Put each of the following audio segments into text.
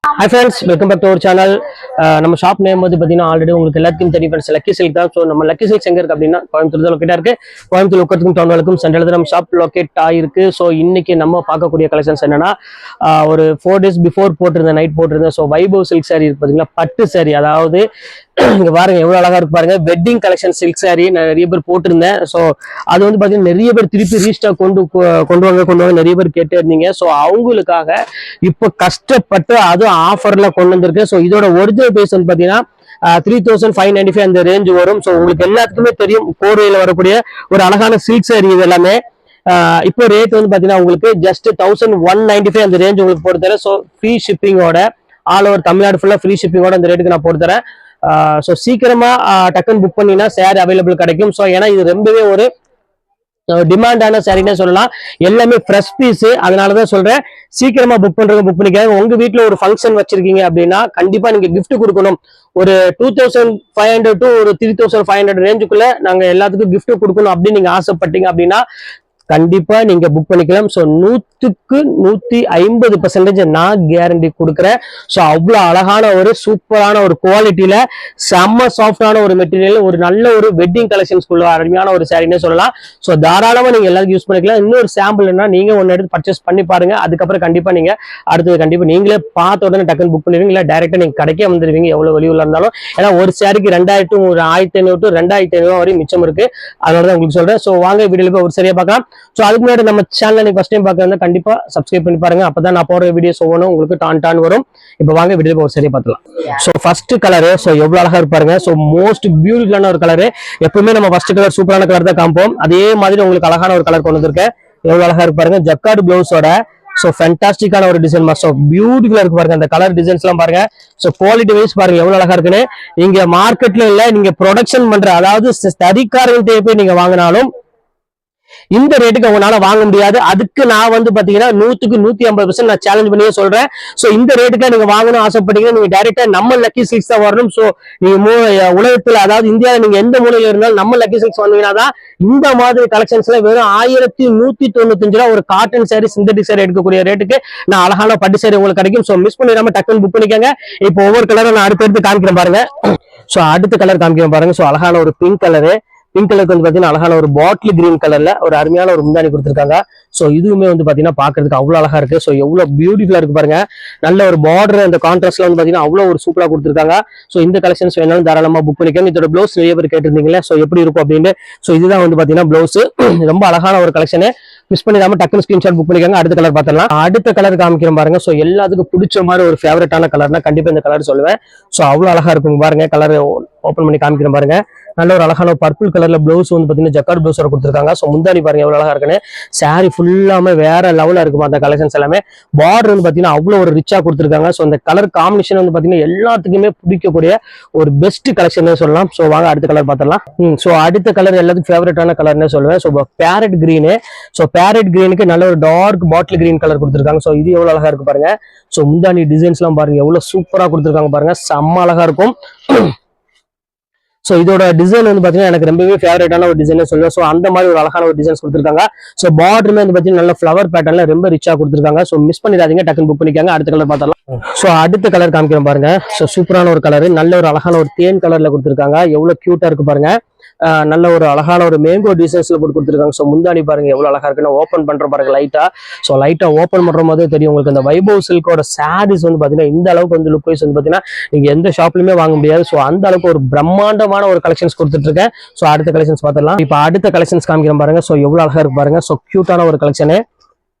Hi friends, welcome back to our channel. நம்ம shop name வந்து பார்த்தீங்கன்னா ஆல்ரெடி உங்களுக்கு எல்லாத்துக்கும் தெரியும் ஃப்ரெண்ட்ஸ், லக்கி சில்க் தான். ஸோ நம்ம லக்கி சில்க்ஸ் எங்கே இருக்குது அப்படின்னா கோயம்புத்தூர் தான் லொக்கேட்டாக இருக்குது. கோயம்புத்தூர் லொக்கத்துக்கும் டவுனுக்கும் சென்ட்ரல் நம்ம ஷாப் லொக்கேட் ஆகிருக்கு. ஸோ இன்னைக்கு நம்ம பார்க்கக்கூடிய கலெக்ஷன்ஸ் என்னன்னா, ஒரு 4 days பிஃபோர் போட்டிருந்தேன், நைட் போட்டிருந்தேன். ஸோ வைபவ் சில்க் சாரி இருக்கு பார்த்தீங்களா, பட்டு சாரி. அதாவது இங்க பாருங்க எவ்வளவு அழகா இருக்கு பாருங்க, வெட்டிங் கலெக்ஷன் சில்க் சாரி நிறைய பேர் போட்டிருந்தேன். ஸோ அது வந்து பாத்தீங்கன்னா நிறைய பேர் திருப்பி ரீஸ்டாக் கொண்டு வாங்க நிறைய பேர் கேட்டே இருந்தீங்க. ஸோ அவங்களுக்காக இப்போ கஷ்டப்பட்டு அதுவும் ஆஃபர்ல கொண்டு வந்திருக்கு. ஸோ இதோட ஒரிஜினல் பிரைஸ் வந்து பாத்தீங்கன்னா 3595 அந்த ரேஞ்ச் வரும். ஸோ உங்களுக்கு எல்லாத்துக்குமே தெரியும், கோர்வையில வரக்கூடிய ஒரு அழகான சில்க் சாரி இது எல்லாமே. இப்போ ரேட் வந்து பாத்தீங்கன்னா உங்களுக்கு ஜஸ்ட் 1195 அந்த ரேஞ்ச் உங்களுக்கு போட்டு தரேன். ஸோ ஃப்ரீ ஷிப்பிங்கோட, ஆல் ஓவர் தமிழ்நாடு ஃபுல்லா ஃப்ரீ ஷிப்பிங்கோட அந்த ரேட்டுக்கு நான் போட்டு தரேன். ஸோ சீக்கிரமா டக்குன்னு புக் பண்ணினா சேரீ அவைலபிள் கிடைக்கும். ஸோ ஏன்னா இது ரொம்பவே ஒரு டிமாண்டான சாரினே சொல்லலாம், எல்லாமே ஃப்ரெஷ் பீஸ். அதனாலதான் சொல்றேன், சீக்கிரமா புக் புக் பண்ணிக்காங்க. உங்க வீட்டுல ஒரு ஃபங்க்ஷன் வச்சிருக்கீங்க அப்படின்னா கண்டிப்பா நீங்க கிஃப்ட் கொடுக்கணும். ஒரு 2500 to ஒரு 3500 ரேஞ்சுக்குள்ள நாங்க எல்லாத்துக்கும் கிஃப்ட் கொடுக்கணும் அப்படின்னு நீங்க ஆசைப்பட்டீங்க அப்படின்னா கண்டிப்பா நீங்க புக் பண்ணிக்கலாம். ஸோ 100க்கு 150% நான் கேரண்டி கொடுக்குறேன். ஸோ அவ்வளவு அழகான ஒரு சூப்பரான ஒரு குவாலிட்டியில செம்ம சாஃப்டான ஒரு மெட்டீரியல், ஒரு நல்ல ஒரு வெட்டிங் கலெக்ஷன்ஸ்குள்ள அருமையான ஒரு சாரினே சொல்லலாம். ஸோ தாராளமா நீங்க எல்லாருக்கும் யூஸ் பண்ணிக்கலாம். இன்னொரு சாம்பிள் என்ன, நீங்க ஒன்னு எடுத்து பர்ச்சேஸ் பண்ணி பாருங்க. அதுக்கப்புறம் கண்டிப்பா நீங்க அடுத்தது கண்டிப்பா நீங்களே பார்த்த உடனே டக்குன்னு புக் பண்ணுவீங்க, இல்ல டைரக்டா நீங்க கடைக்கே வந்துருவீங்க எவ்வளவு வெளியூர்ல இருந்தாலும். ஏன்னா ஒரு சாரிக்கு 2000 to 1500 to 2500 வரை மிச்சம் இருக்கு. அதனாலதான் உங்களுக்கு சொல்றேன். ஸோ வாங்க வீடியோல போய் ஒரு சரியா பார்க்கலாம். ஸோ அதுக்கு முன்னாடி நம்ம சேனல் நீங்க ஃபர்ஸ்ட் டைம் பார்க்கறதா கண்டிப்பா சப்ஸ்கிரைப் பண்ணி பாருங்க. அப்பதான் நான் போடுற வீடியோஸ் ஒவ்வொன்றும் உங்களுக்கு டான் வரும். இப்போ வாங்க வீடியோ ஒரு சரியா பார்க்கலாம். ஸோ ஃபர்ஸ்ட் கலரு, ஸோ எவ்வளவு அழகா இருப்பாருங்க. ஸோ மோஸ்ட் பியூட்டிஃபுல்லான ஒரு கலரு. எப்பவுமே நம்ம ஃபர்ஸ்ட் கலர் சூப்பரான கலர் தான் காமிப்போம். அதே மாதிரி உங்களுக்கு அழகான ஒரு கலர் கொண்டு வந்திருக்கேன். எவ்வளவு அழகா இருப்பாருங்க, ஜக்கார்டு பிளவுஸோட. சோ ஃபேண்டாஸ்டிக்கான ஒரு டிசைன், ஸோ பியூட்டிஃபுல்லா இருக்கு பாருங்க. அந்த கலர் டிசைன்ஸ் எல்லாம் பாருங்க. சோ குவாலிட்டி வைஸ் பாருங்க எவ்வளவு அழகா இருக்குன்னு. நீங்க மார்க்கெட்ல இல்ல, நீங்க ப்ரொடக்ஷன் பண்ற, அதாவது தறிக்காரங்க போய் நீங்க வாங்கினாலும் இந்த ரேட்டுக்கு உங்களால வாங்க முடியாது. அதுக்கு நான் வந்து பாத்தீங்கன்னா 100க்கு 150% நான் சேலஞ்ச் பண்ணியே சொல்றேன். சோ இந்த ரேட்டுக்கு நீங்க வாங்கணும் ஆசைப்பட்டீங்கன்னா நீங்க டைரக்டா நம்ம லக்கி சில்க்ஸ் தான் வரணும். சோ நீங்க உலகத்துல, அதாவது இந்தியாவில் நீங்க எந்த மூலையில இருந்தாலும் நம்ம லக்கி சில்க்ஸ் வந்தீங்கன்னா தான் இந்த மாதிரி கலெக்ஷன்ஸ் எல்லாம் வெறும் 1195 ரூபா ஒரு காட்டன் சாரி, சிந்தட்டிக் சாரி எடுக்கக்கூடிய ரேட்டுக்கு நான் அழகான பட்டு சாரி உங்களுக்கு கிடைக்கும். சோ மிஸ் பண்ணிடாம டக்குன்னு புக் பண்ணிக்கோங்க. இப்போ ஒவ்வொரு கலரும் நான் அடுத்து காமிக்கிறேன் பாருங்க. சோ அடுத்த கலர் காமிக்கிறேன் பாருங்க. சோ அழகான ஒரு பிங்க் கலரு. பிங்க் கலருக்கு வந்து பாத்தீங்கன்னா அழகான ஒரு பாட்டில் கிரீன் கலர்ல ஒரு அருமையான ஒரு முந்தானி கொடுத்துருக்காங்க. சோ இதுவுமே வந்து பாத்தீங்கன்னா பாக்குறதுக்கு அவ்வளவு அழகா இருக்கு. சோ எவ்வளவு பியூட்டிஃபுல்லா இருக்கு பாருங்க. நல்ல ஒரு பார்டர், அந்த கான்ட்ராஸ்ட்ல வந்து பாத்தீங்கன்னா அவ்வளவு ஒரு சூப்பரா கொடுத்துருக்காங்க. சோ இந்த கலெக்ஷன்ஸ் வேணாலும் தாராளமா புக் பண்ணிக்கோங்க. இதோட பிளவுஸ் நிறைய பேர் கேட்டிருந்தீங்களே, சோ எப்படி இருக்கும் அப்படின்னு. சோ இதுதான் வந்து பாத்தீங்கன்னா பிளவுஸ். ரொம்ப அழகான ஒரு கலெக்ஷனு, மிஸ் பண்ணிடாம டக்குனு ஸ்கிரீன்ஷாட் புக் பண்ணிக்கோங்க. அடுத்த கலர் பார்த்தலாம். அடுத்த கலர் காமிக்கிறேன் பாருங்க. சோ எல்லாத்துக்கும் பிடிச்ச மாதிரி ஒரு ஃபேவரட்டான கலர்னா கண்டிப்பா இந்த கலர் சொல்லுவேன். சோ அவ்வளவு அழகா இருக்கும் பாருங்க. கலர் ஓபன் பண்ணி காமிக்கிறேன் பாருங்க. நல்ல ஒரு அழகான பர்பிள் கலர்ல பிளவுஸ் வந்து பாத்தீங்கன்னா ஜக்கார்டு பிளவுஸ் கொடுத்துருக்காங்க. சோ முந்தானி பாருங்க எவ்வளவு அழகா இருக்குன்னு. சாரி ஃபுல்லாம வேற லெவலா இருக்கும் அந்த கலெக்ஷன்ஸ் எல்லாமே. பார்டர் வந்து பாத்தீங்கன்னா அவ்வளவு ஒரு ரிச்சா கொடுத்துருக்காங்க. சோ அந்த கலர் காம்பினேஷன் வந்து பாத்தீங்கன்னா எல்லாத்துக்குமே பிடிக்கக்கூடிய ஒரு பெஸ்ட் கலெக்ஷன் சொல்லலாம். சோ வாங்க அடுத்த கலர் பார்த்தலாம். சோ அடுத்த கலர் எல்லாத்துக்கும் ஃபேவரட்டான கலர்னே சொல்லுவேன். So parrot green. So parrot கிரீனுக்கு நல்ல ஒரு டார்க் பாட்டில் கிரீன் கலர் கொடுத்துருக்காங்க. சோ இது எவ்வளவு அழகா இருக்கு பாருங்க. சோ முந்தானி டிசைன்ஸ் எல்லாம் பாருங்க எவ்வளவு சூப்பரா கொடுத்துருக்காங்க பாருங்க, செம்ம அழகா இருக்கும். சோ இதோட டிசைன் வந்து பாத்தீங்கன்னா எனக்கு ரொம்பவே ஃபேவரட்டான ஒரு டிசைன் சொல்லுவேன். சோ அந்த மாதிரி ஒரு அழகான ஒரு டிசைன்ஸ் கொடுத்துருக்காங்க. சோ பார்டருமே வந்து பாத்தீங்கன்னா நல்ல ஃபிளவர் பேட்டர்ன்ல ரொம்ப ரிச்சா கொடுத்துருக்காங்க. சோ மிஸ் பண்ணிடாதீங்க, டக்குன்னு புக் பண்ணிக்காங்க. அடுத்த கலர் பார்த்தலாம். சோ அடுத்த கலர் காமிக்கிறேன் பாருங்க. சோ சூப்பரான ஒரு கலர், நல்ல ஒரு அழகான ஒரு தேன் கலர்ல கொடுத்துருக்காங்க. எவ்வளவு கியூட்டா இருக்கு பாருங்க. நல்ல ஒரு அழகான ஒரு மேங்கோ டிசைன்ஸ்ல போட்டு கொடுத்துருக்காங்க. சோ முந்தானி பாருங்க எவ்வளவு அழகா இருக்குன்னு. ஓப்பன் பண்ற பாருங்க லைட்டா. சோ லைட்டா ஓப்பன் பண்ற போதே தெரியும் உங்களுக்கு இந்த வைபவ் சில்கோட சாரீஸ் வந்து பாத்தீங்கன்னா இந்த அளவுக்கு வந்து லுக் வைஸ் வந்து பாத்தீங்கன்னா நீங்க எந்த ஷாப்லயுமே வாங்க முடியாது. சோ அந்த அளவுக்கு ஒரு பிரம்மாண்டமான ஒரு கலெக்ஷன்ஸ் கொடுத்துட்டு இருக்கேன். சோ அடுத்த கலெக்ஷன்ஸ் பார்த்தலாம். இப்ப அடுத்த கலெக்ஷன்ஸ் காமிக்கிறேன் பாருங்க. சோ எவ்வளவு அழகா இருக்கு பாருங்க. சோ கியூட்டான ஒரு கலெக்ஷனு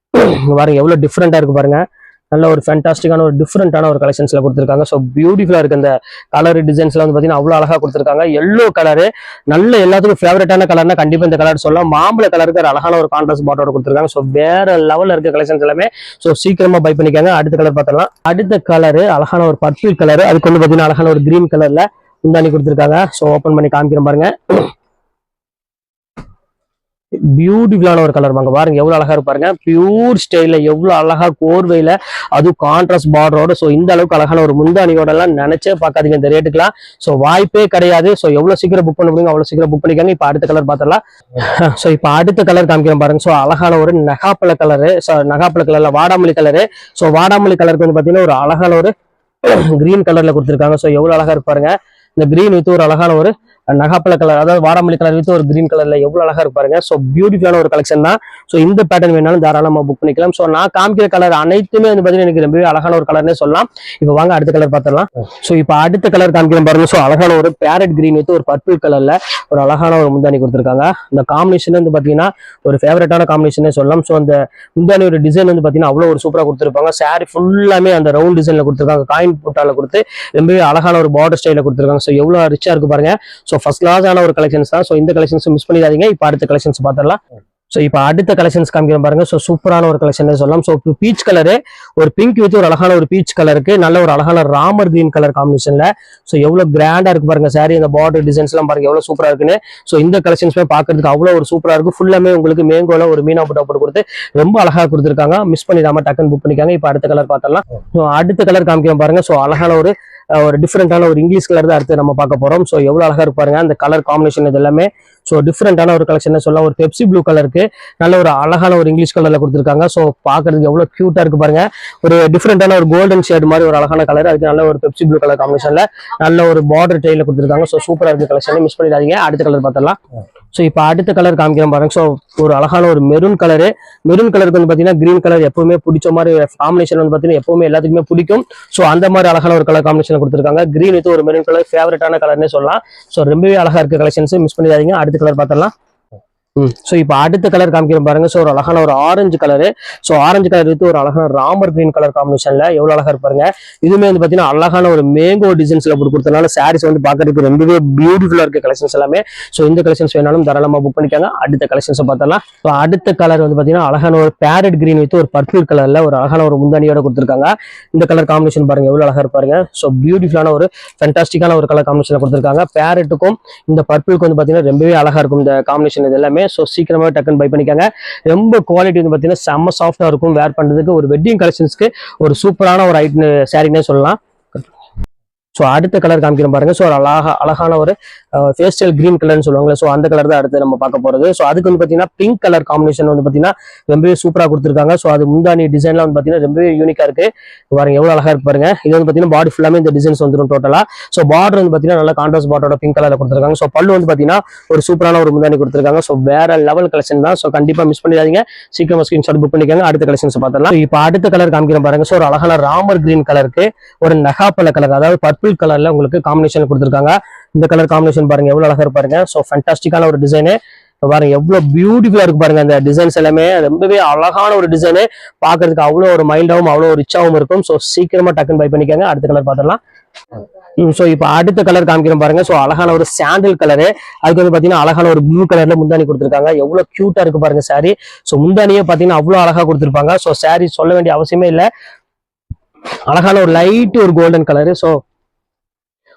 பாருங்க, எவ்வளவு டிஃப்ரெண்டா இருக்கு பாருங்க. நல்ல ஒரு ஃபேண்டாஸ்டிக்கான ஒரு டிஃப்ரெண்டான ஒரு கலெக்ஷன்ஸ்ல கொடுத்துருக்காங்க. ஸோ பியூட்டிஃபுல்லா இருக்கு. அந்த கலர் டிசைன்ஸ்ல வந்து பாத்தீங்கன்னா அவ்வளவு அழகா கொடுத்துருக்காங்க. எல்லோ கலரு நல்ல எல்லாத்துக்கும் ஃபேவரட்டான கலர்னா கண்டிப்பா இந்த கலர் சொல்லலாம். மாம்பழ கலருக்கு அழகான ஒரு கான்ட்ராஸ்ட் பார்டரோட கொடுத்துருக்காங்க. ஸோ வேற லெவல்ல இருக்க கலெக்ஷன்ஸ் எல்லாமே. ஸோ சீக்கிரமா பை பண்ணிக்காங்க. அடுத்த கலர் பார்த்தலாம். அடுத்த கலரு அழகான ஒரு பர்பிள் கலர், அதுக்கு வந்து பாத்தீங்கன்னா அழகான ஒரு கிரீன் கலர்ல முந்தானி கொடுத்துருக்காங்க. ஸோ ஓப்பன் பண்ணி காமிக்கிறேன் பாருங்க. பியூட்டிஃபுல்லான ஒரு கலர் பாருங்க. எவ்வளவு அழகா இருப்பாருங்க. பியூர் ஸ்டைல எவ்வளவு அழகா கோர்வையில, அது கான்ட்ராஸ்ட் பார்டரோட. சோ இந்த அளவுக்கு அழகான ஒரு முந்தானியோட எல்லாம் நினைச்சே பார்க்காதீங்க இந்த ரேட்டுக்குலாம். சோ வாய்ப்பே கிடையாது. சோ எவ்வளவு சீக்கிரம் புக் பண்ண முடியுங்க அவ்வளவு சீக்கிரம் புக் பண்ணிக்காங்க. இப்ப அடுத்த கலர் பார்த்தலாம். சோ இப்ப அடுத்த கலர் காமிக்கிறேன் பாருங்க. சோ அழகான ஒரு நகாப்பழ கலரு, நகாப்பழ கலர்ல வாடாமல்லி கலரு. சோ வாடாமல்லி கலருக்கு வந்து பாத்தீங்கன்னா ஒரு அழகான ஒரு கிரீன் கலர்ல கொடுத்துருக்காங்க. ஸோ எவ்வளவு அழகா இருப்பாருங்க. இந்த கிரீன் வித் ஒரு அழகான ஒரு நகாப்பழ கலர், அதாவது வாடாமல்லி கலர் வித் ஒரு கிரீன் கலர்ல எவ்வளவு அழகா இருப்பாருங்க. ஸோ பியூட்டிஃபுல்லான ஒரு கலெக்ஷன் தான். ஸோ இந்த பேட்டர்ன் வேணாலும் தாராளமா புக் பண்ணிக்கலாம். ஸோ நான் காமிக்கிற கலர் அனைத்துமே வந்து பாத்தீங்கன்னா எனக்கு ரொம்பவே அழகான ஒரு கலர்னே சொல்லலாம். இப்போ வாங்க அடுத்த கலர் பார்த்துடலாம். ஸோ இப்போ அடுத்த கலர் காமிக்கிறேன் பாருங்க. ஸோ அழகான ஒரு பேரட் கிரீன் வித் ஒரு பர்பிள் கலர்ல ஒரு அழகான ஒரு முந்தானி கொடுத்துருக்காங்க. இந்த காம்பினேஷன் வந்து பாத்தீங்கன்னா ஒரு ஃபேவரட்டான காம்பினேஷனே சொல்லலாம். ஸோ அந்த முந்தானி ஒரு டிசைன் வந்து பாத்தீங்கன்னா அவ்வளவு ஒரு சூப்பரா கொடுத்துருப்பாங்க. சாரி ஃபுல்லாமே அந்த ரவுண்ட் டிசைன்ல கொடுத்துருக்காங்க. காயின் புட்டால கொடுத்து ரொம்பவே அழகான ஒரு பார்டர் ஸ்டைல கொடுத்துருக்காங்க. ஸோ எவ்வளவு ரிச்சா இருக்கு பாருங்க. ஸோ ஃபர்ஸ்ட் கிளாஸான ஒரு கலெக்ஷன்ஸ் தான். ஸோ இந்த கலெக்ஷன்ஸ் மிஸ் பண்ணிடாதீங்க. இப்போ அடுத்த கலெக்ஷன்ஸ் பார்த்துடலாம். ஸோ இப்போ அடுத்த கலெக்ஷன்ஸ் காமிக்கிறேன் பாருங்க. ஸோ சூப்பரான ஒரு கலெக்ஷன் சொல்லலாம். ஸோ பீச் கலரு ஒரு பிங்க் வித் ஒரு அழகான ஒரு பீச் கலருக்கு நல்ல ஒரு அழகான ராமர் கிரீன் கலர் காம்பினேஷன்ல. ஸோ எவ்வளவு கிராண்டா இருக்கு பாருங்க. சாரி இந்த பார்டர் டிசைன்ஸ் எல்லாம் பாருங்க எவ்வளவு சூப்பரா இருக்குன்னு. ஸோ இந்த கலெக்ஷன்ஸ்மே பாக்குறதுக்கு அவ்வளவு ஒரு சூப்பரா இருக்கு. ஃபுல்லாமே உங்களுக்கு மேங்கோல ஒரு மீனா புட்டா போட்டு கொடுத்து ரொம்ப அழகா கொடுத்துருக்காங்க. மிஸ் பண்ணிடாம டக்குன்னு புக் பண்ணிக்காங்க. இப்போ அடுத்த கலர் பார்த்தலாம். அடுத்த கலர் காமிக்கிறேன் பாருங்க. ஸோ அழகான ஒரு டிஃப்ரெண்டான ஒரு இங்கிலீஷ் கலர் தான் அடுத்து நம்ம பார்க்க போறோம். ஸோ எவ்வளவு அழகா இருப்பாருங்க அந்த கலர் காம்பினேஷன். இது எல்லாமே ஸோ டிஃப்ரெண்டான ஒரு கலெக்ஷன் சொல்லலாம். ஒரு பெப்சி ப்ளூ கலருக்கு நல்ல ஒரு அழகான ஒரு இங்கிலீஷ் கலர்ல கொடுத்துருக்காங்க. ஸோ பாக்குறதுக்கு எவ்வளவு கியூட்டா இருக்கு பாருங்க. ஒரு டிஃப்ரெண்டான ஒரு கோல்டன் ஷேட் மாதிரி ஒரு அழகான கலர், அதுக்கு நல்ல ஒரு பெப்சி ப்ளூ கலர் காம்பினேஷன்ல நல்ல ஒரு பார்டர் டைல கொடுத்துருக்காங்க. ஸோ சூப்பரா இருக்கு கலெக்ஷன், மிஸ் பண்ணிடாதீங்க. அடுத்த கலர் பார்த்தலாம். ஸோ இப்போ அடுத்த கலர் காமிக்கிறேன் பாருங்க. ஸோ ஒரு அழகான ஒரு மெரூன் கலரு. மெரூன் கலருக்கு வந்து பார்த்தீங்கன்னா கிரீன் கலர் எப்பவுமே பிடிச்ச மாதிரி காம்பினேஷன் வந்து பார்த்தீங்கன்னா எப்பவுமே எல்லாத்துக்குமே பிடிக்கும். ஸோ அந்த மாதிரி அழகான ஒரு கலர் காம்பினேஷன் கொடுத்துருக்காங்க. கிரீன் வித் ஒரு மெரூன் கலர் ஃபேவரட்டான கலர்னே சொல்லலாம். ஸோ ரொம்பவே அழகா இருக்கு கலெக்ஷன்ஸ், மிஸ் பண்ணிடாதீங்க. அடுத்த கலர் பார்த்தலாம். ஸோ இப்போ அடுத்த கலர் காமிக்கிறேன் பாருங்க. ஸோ ஒரு அழகான ஒரு orange colour. So orange colour with ஒரு அழகான ராமர் கிரீன் கலர் காம்பினேஷன்ல எவ்வளவு அழகா இருப்பாருங்க. இதுவுமே வந்து பாத்தீங்கன்னா அழகான ஒரு மேங்கோ டிசைன்ஸ்ல கொடுத்தனால சாரீஸ் வந்து பாக்குறதுக்கு ரொம்பவே பியூட்டிஃபுல்லா இருக்கு கலெக்ஷன்ஸ் எல்லாமே. ஸோ இந்த கலெக்ஷன்ஸ் வேணாலும் தாராளமா புக் பண்ணிக்காங்க. அடுத்த கலெக்ஷன்ஸ் பார்த்தலாம். ஸோ அடுத்த கலர் வந்து பாத்தீங்கன்னா அழகான ஒரு பேரட் கிரீன் வித் ஒரு பர்பிள் கலர்ல ஒரு அழகான ஒரு முந்தானியோட கொடுத்துருக்காங்க. இந்த கலர் காம்பினேஷன் பாருங்க எவ்வளவு அழகா இருப்பாருங்க. ஸோ பியூட்டிஃபுல்லான ஒரு ஃபேண்டாஸ்டிக்கான ஒரு கலர் காம்பினேஷன் கொடுத்துருக்காங்க. பேரட்டுக்கும் இந்த பர்பிளுக்கு வந்து பாத்தீங்கன்னா ரொம்பவே அழகா இருக்கும் இந்த காம்பினேஷன். இது எல்லாமே ஸோ சீக்கிரமா பை பண்ணிக்காங்க. ரொம்ப குவாலிட்டி வந்து பாத்தீங்கன்னா செம்ம சாஃப்டா இருக்கும். வேர் பண்றதுக்கு ஒரு வெட்டிங் கலெக்ஷன்ஸ்க்கு ஒரு சூப்பரான ஒரு ஐட்டம் சாரினே சொல்லலாம். ஸோ அடுத்த கலர் காமிக்கிறோம் பாருங்க. ஸோ அழகான ஒரு பேஸ்டல் கிரீன் கலர்னு சொல்லுவாங்க. ஸோ அந்த கலர் தான் அடுத்து நம்ம பார்க்க போறது. ஸோ அதுக்கு வந்து பாத்தீங்கன்னா பிங்க் கலர் காம்பினேஷன் வந்து பாத்தீங்கன்னா ரொம்பவே சூப்பரா கொடுத்துருக்காங்க. ஸோ அது முந்தானி டிசைன்லாம் வந்து பாத்தீங்கன்னா ரொம்பவே யூனிக்கா இருக்கு பாருங்க. எவ்வளவு அழகா இருக்கு பாருங்க. இது வந்து பாத்தீங்கன்னா பாடி ஃபுல்லாமே இந்த டிசைன்ஸ் வந்துடும் டோட்டலா. ஸோ பார்டர் வந்து பாத்தீங்கன்னா நல்ல கான்ட்ராஸ்ட் பார்டரோட பிங்க் கலர்ல கொடுத்துருக்காங்க. ஸோ பல்லு வந்து பாத்தீங்கன்னா ஒரு சூப்பரான ஒரு முந்தானி கொடுத்துருக்காங்க. ஸோ வேற லெவல் கலெக்ஷன் தான். ஸோ கண்டிப்பா மிஸ் பண்ணிடாதீங்க. சீக்கிரமா ஸ்கிரீன்ஷாட் புக் பண்ணிக்காங்க. அடுத்த கலெக்ஷன்ஸ் பார்த்தலாம். இப்போ அடுத்த கலர் காமிக்கிறேன் பாருங்க. ஸோ ஒரு அழகான ராமர் கிரீன் கலருக்கு ஒரு நகாப்பழ கலர், அதாவது பர்பிள் கலர்ல உங்களுக்கு காம்பினேஷன் கொடுத்துருக்காங்க. இந்த கலர் காம்பினேஷன் பாருங்க எவ்வளவு அழகா இருப்பாருங்க. ஸோ ஃபேண்டாஸ்டிக்கான ஒரு டிசைனு பாருங்க எவ்வளவு பியூட்டிஃபுல்லா இருக்கு பாருங்க. அந்த டிசைன்ஸ் எல்லாமே ரொம்பவே அழகான ஒரு டிசைனு, பாக்குறதுக்கு அவ்வளவு ஒரு மைல்டாவும் அவ்வளவு ரிச்சாவும் இருக்கும். ஸோ சீக்கிரமா டக்குன்னு பை பண்ணிக்காங்க. அடுத்த கலர் பார்த்துடலாம். ஸோ இப்போ அடுத்த கலர் காமிக்கிறோம் பாருங்க. ஸோ அழகான ஒரு சாண்டில் கலரு, அதுக்கு வந்து பாத்தீங்கன்னா அழகான ஒரு ப்ளூ கலர்ல முந்தானி கொடுத்துருக்காங்க. எவ்வளவு கியூட்டா இருக்கு பாருங்க சாரி. ஸோ முந்தானியே பாத்தீங்கன்னா அவ்வளவு அழகா கொடுத்துருப்பாங்க. ஸோ சாரி சொல்ல வேண்டிய அவசியமே இல்லை. அழகான ஒரு லைட் ஒரு கோல்டன் கலரு. ஸோ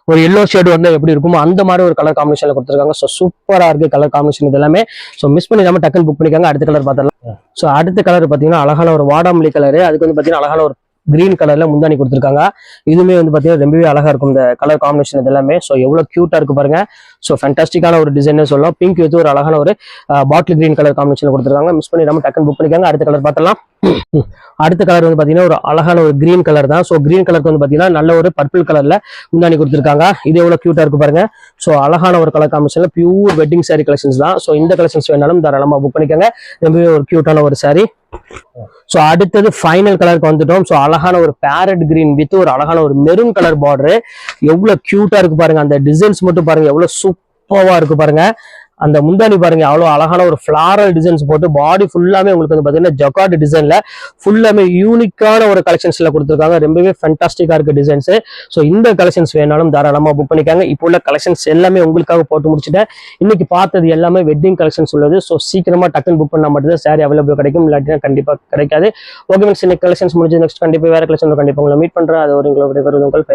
ஒரு எல்லோ ஷேடு வந்து எப்படி இருக்குமோ அந்த மாதிரி ஒரு கலர் காம்பினேஷன்ல கொடுத்துருக்காங்க. ஸோ சூப்பரா இருக்கு கலர் காம்பினேஷன் இது எல்லாமே. ஸோ மிஸ் பண்ணிடாம டக்குன்னு புக் பண்ணிக்காங்க. அடுத்த கலர் பார்த்தலாம். ஸோ அடுத்த கலர் பாத்தீங்கன்னா அழகான ஒரு வாடாமல்லி கலரு, அதுக்கு வந்து பாத்தீங்கன்னா அழகான ஒரு கிரீன் கலர்ல முந்தானி கொடுத்துருக்காங்க. இதுவுமே வந்து பாத்தீங்கன்னா ரொம்பவே அழகா இருக்கும் இந்த கலர் காம்பினேஷன் இது எல்லாமே. ஸோ எவ்வளவு கியூட்டா இருக்கு பாருங்க. ஸோ ஃபேண்டாஸ்டிக்கான ஒரு டிசைன் சொல்லலாம். பிங்க் வித் ஒரு அழகான ஒரு பாட்டில் கிரீன் கலர் காம்பினேஷன் கொடுத்துருக்காங்க. மிஸ் பண்ணிடாம டக்குன்னு புக் பண்ணிக்காங்க. அடுத்த கலர் பார்த்தலாம். அடுத்த கலர் வந்து பாத்தீங்கன்னா ஒரு அழகான ஒரு கிரீன் கலர் தான். ஸோ கிரீன் கலருக்கு வந்து பாத்தீங்கன்னா நல்ல ஒரு பர்பிள் கலர்ல முந்தானி கொடுத்துருக்காங்க. இது எவ்வளவு கியூட்டா இருக்கு பாருங்க. ஸோ அழகான ஒரு கலர் காம்பினேஷன்ல பியூர் வெட்டிங் சாரி கலெக்ஷன்ஸ் தான். ஸோ இந்த கலெக்ஷன்ஸ் வேணாலும் தாராளமா புக் பண்ணிக்கோங்க. ரொம்பவே ஒரு கியூட்டான ஒரு சாரி. ஸோ அடுத்தது ஃபைனல் கலருக்கு வந்துட்டோம். ஸோ அழகான ஒரு பேரட் கிரீன் வித் ஒரு அழகான ஒரு மெரூன் கலர் பார்டர், எவ்வளவு கியூட்டா இருக்கு பாருங்க. அந்த டிசைன்ஸ் மட்டும் பாருங்க எவ்வளவு சூப்பரா இருக்கு பாருங்க. அந்த முந்தானி பாருங்க அவ்வளவு அழகான ஒரு ஃபிளாரல் டிசைன்ஸ் போட்டு பாடி ஃபுல்லாமே உங்களுக்கு வந்து பாத்தீங்கன்னா ஜக்கார்ட் டிசைன்ல ஃபுல்லாமே யூனிக்கான ஒரு கலெக்ஷன்ஸ்ல கொடுத்துருக்காங்க. ரொம்பவே ஃபேண்டாஸ்டிக்கா இருக்கு டிசைன்ஸ். ஸோ இந்த கலெக்ஷன்ஸ் வேணாலும் தாராளமா புக் பண்ணிக்காங்க. இப்போ உள்ள கலெக்ஷன்ஸ் எல்லாமே உங்களுக்காக போட்டு முடிச்சுட்டேன். இன்னைக்கு பார்த்தது எல்லாமே வெட்டிங் கலெக்ஷன்ஸ் உள்ளது. ஸோ சீக்கிரமா டக்குன்னு புக் பண்ணா மட்டும் தான் சாரி அவைலபிள் கிடைக்கும், இல்லாட்டினா கண்டிப்பா கிடைக்காது. ஓகே, இன்னைக்கு கலெக்ஷன்ஸ் முடிஞ்சு நெக்ஸ்ட் கண்டிப்பா வேற கலெக்ஷன் கண்டிப்பா உங்களை மீட் பண்றேன். அது ஒரு உங்களுடைய உங்கள்